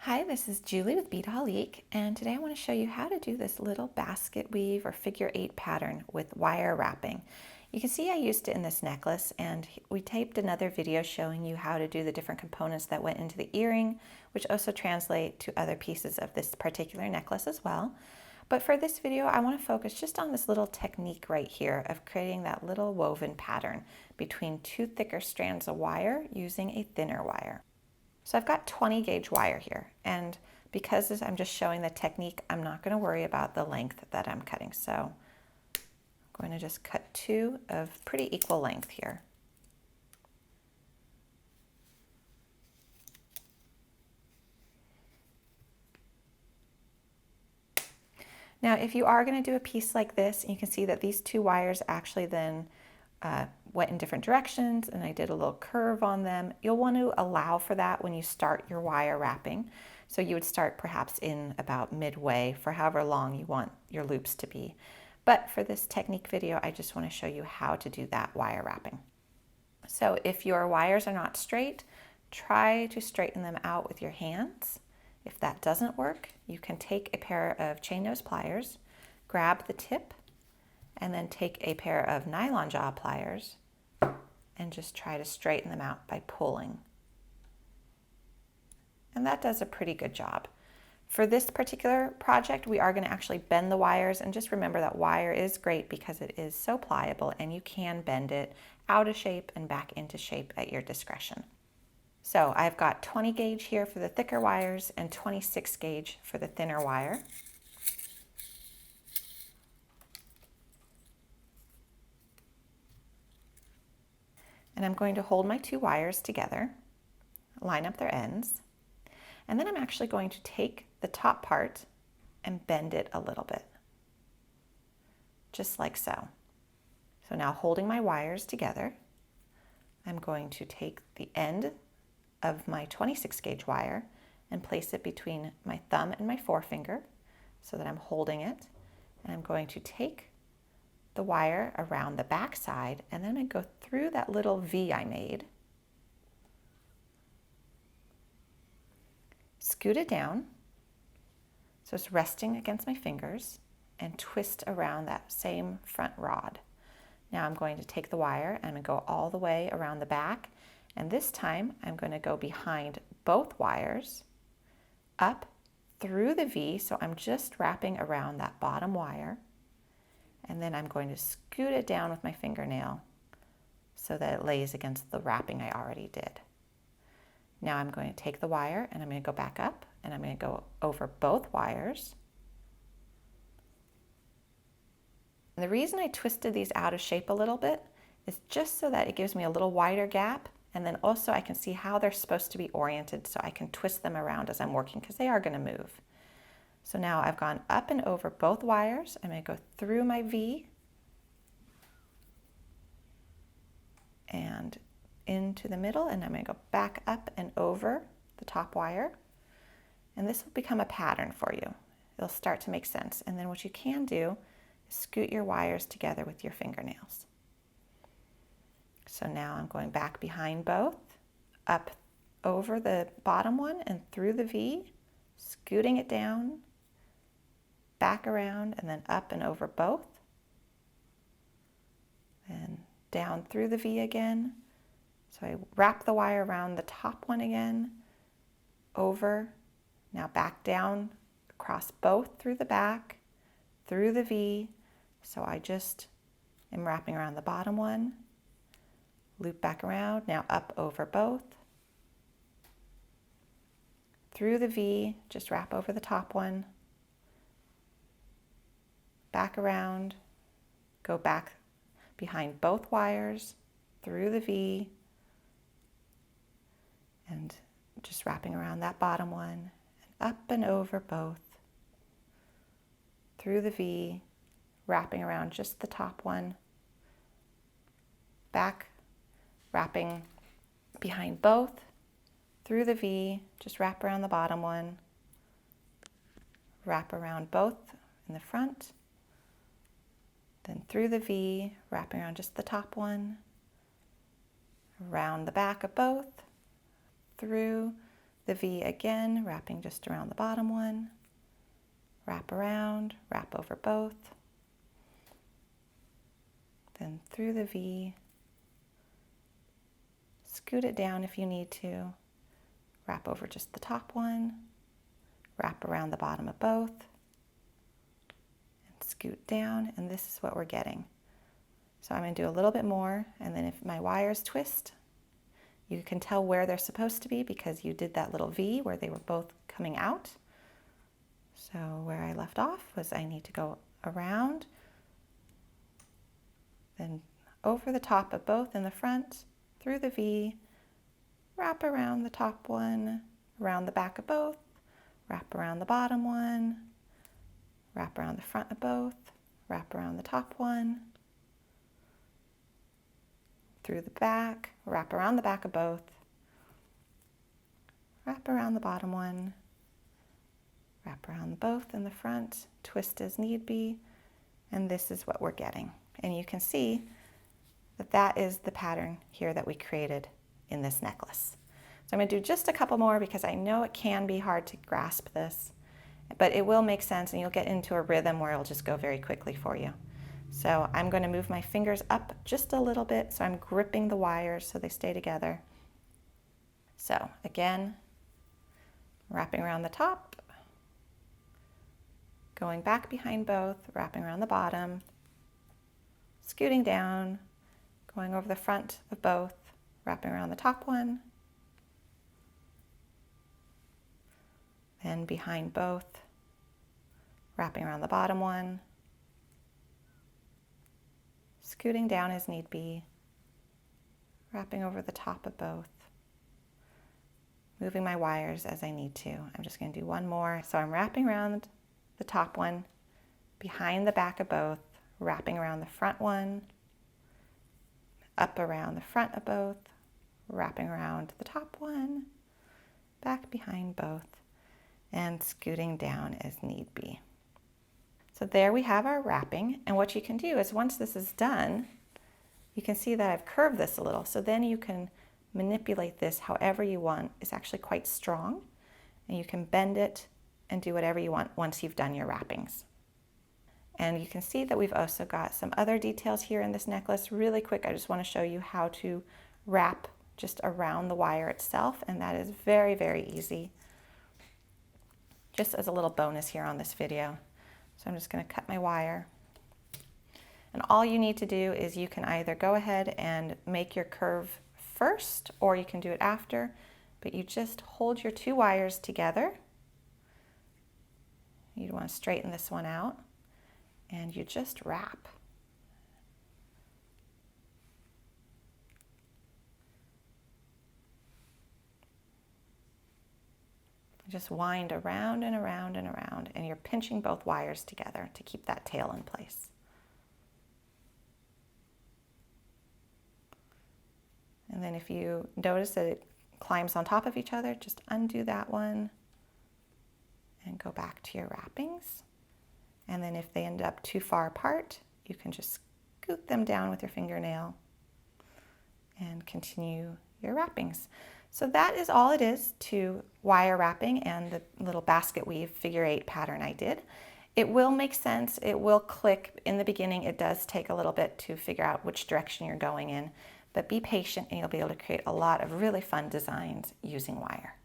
Hi, this is Julie with Beadaholique, and today I want to show you how to do this little basket weave or figure-8 pattern with wire wrapping. You can see I used it in this necklace, and we taped another video showing you how to do the different components that went into the earring, which also translate to other pieces of this particular necklace as well. But for this video, I want to focus just on this little technique right here of creating that little woven pattern between two thicker strands of wire using a thinner wire. So I've got 20 gauge wire here, and because I'm just showing the technique, I'm not going to worry about the length that I'm cutting. So I'm going to just cut two of pretty equal length here. Now, if you are going to do a piece like this, you can see that these two wires actually then went in different directions, and I did a little curve on them. You'll want to allow for that when you start your wire wrapping. So you would start perhaps in about midway for however long you want your loops to be. But for this technique video, I just want to show you how to do that wire wrapping. So if your wires are not straight, try to straighten them out with your hands. If that doesn't work, you can take a pair of chain nose pliers, grab the tip, and then take a pair of nylon jaw pliers and just try to straighten them out by pulling. And that does a pretty good job. For this particular project, we are going to actually bend the wires, and just remember that wire is great because it is so pliable and you can bend it out of shape and back into shape at your discretion. So I've got 20 gauge here for the thicker wires and 26 gauge for the thinner wire. And I'm going to hold my two wires together, line up their ends, and then I'm actually going to take the top part and bend it a little bit, just like so. So now holding my wires together, I'm going to take the end of my 26 gauge wire and place it between my thumb and my forefinger so that I'm holding it, and I'm going to take the wire around the back side, and then I'm going to go through that little V I made, scoot it down so it's resting against my fingers, and twist around that same front rod. Now I'm going to take the wire and I'm going to go all the way around the back, and this time I'm going to go behind both wires up through the V, so I'm just wrapping around that bottom wire, and then I'm going to scoot it down with my fingernail so that it lays against the wrapping I already did. Now I'm going to take the wire and I'm going to go back up, and I'm going to go over both wires. And the reason I twisted these out of shape a little bit is just so that it gives me a little wider gap, and then also I can see how they're supposed to be oriented so I can twist them around as I'm working, because they are going to move. So now I've gone up and over both wires. I'm going to go through my V and into the middle, and I'm going to go back up and over the top wire. And this will become a pattern for you. It'll start to make sense. And then what you can do is scoot your wires together with your fingernails. So now I'm going back behind both, up over the bottom one and through the V, scooting it down, back around, and then up and over both, and down through the V again. So I wrap the wire around the top one again, over, now back down, across both through the back, through the V. So I just am wrapping around the bottom one, loop back around, now up over both, through the V, just wrap over the top one, back around, go back behind both wires, through the V, and just wrapping around that bottom one, and up and over both, through the V, wrapping around just the top one, back, wrapping behind both, through the V, just wrap around the bottom one, wrap around both in the front, then through the V, wrapping around just the top one, around the back of both, through, the V again, wrapping just around the bottom one, wrap around, wrap over both, then through the V, scoot it down if you need to, wrap over just the top one, wrap around the bottom of both, and scoot down, and this is what we're getting. So I'm going to do a little bit more, and then if my wires twist, you can tell where they're supposed to be because you did that little V where they were both coming out. So where I left off was I need to go around, then over the top of both in the front, through the V, wrap around the top one, around the back of both, wrap around the bottom one, wrap around the front of both, wrap around the top one, through the back, wrap around the back of both, wrap around the bottom one, wrap around both in the front, twist as need be, and this is what we're getting. And you can see that that is the pattern here that we created in this necklace. So I'm going to do just a couple more because I know it can be hard to grasp this, but it will make sense and you'll get into a rhythm where it'll just go very quickly for you. So I'm going to move my fingers up just a little bit so I'm gripping the wires so they stay together. So again, wrapping around the top, going back behind both, wrapping around the bottom, scooting down, going over the front of both, wrapping around the top one, then behind both, wrapping around the bottom one, scooting down as need be, wrapping over the top of both, moving my wires as I need to. I'm just going to do one more. So I'm wrapping around the top one, behind the back of both, wrapping around the front one, up around the front of both, wrapping around the top one, back behind both, and scooting down as need be. So there we have our wrapping, and what you can do is once this is done, you can see that I've curved this a little, so then you can manipulate this however you want. It's actually quite strong, and you can bend it and do whatever you want once you've done your wrappings. And you can see that we've also got some other details here in this necklace. Really quick, I just want to show you how to wrap just around the wire itself, and that is very, very easy. Just as a little bonus here on this video. So I'm just going to cut my wire. And all you need to do is you can either go ahead and make your curve first, or you can do it after, but you just hold your two wires together. You want to straighten this one out, and you just wrap. Just wind around and around and around, and you're pinching both wires together to keep that tail in place. And then if you notice that it climbs on top of each other, just undo that one and go back to your wrappings. And then if they end up too far apart, you can just scoot them down with your fingernail and continue your wrappings. So that is all it is to wire wrapping and the little basket weave figure-8 pattern I did. It will make sense, it will click. In the beginning it does take a little bit to figure out which direction you're going in, but be patient and you'll be able to create a lot of really fun designs using wire.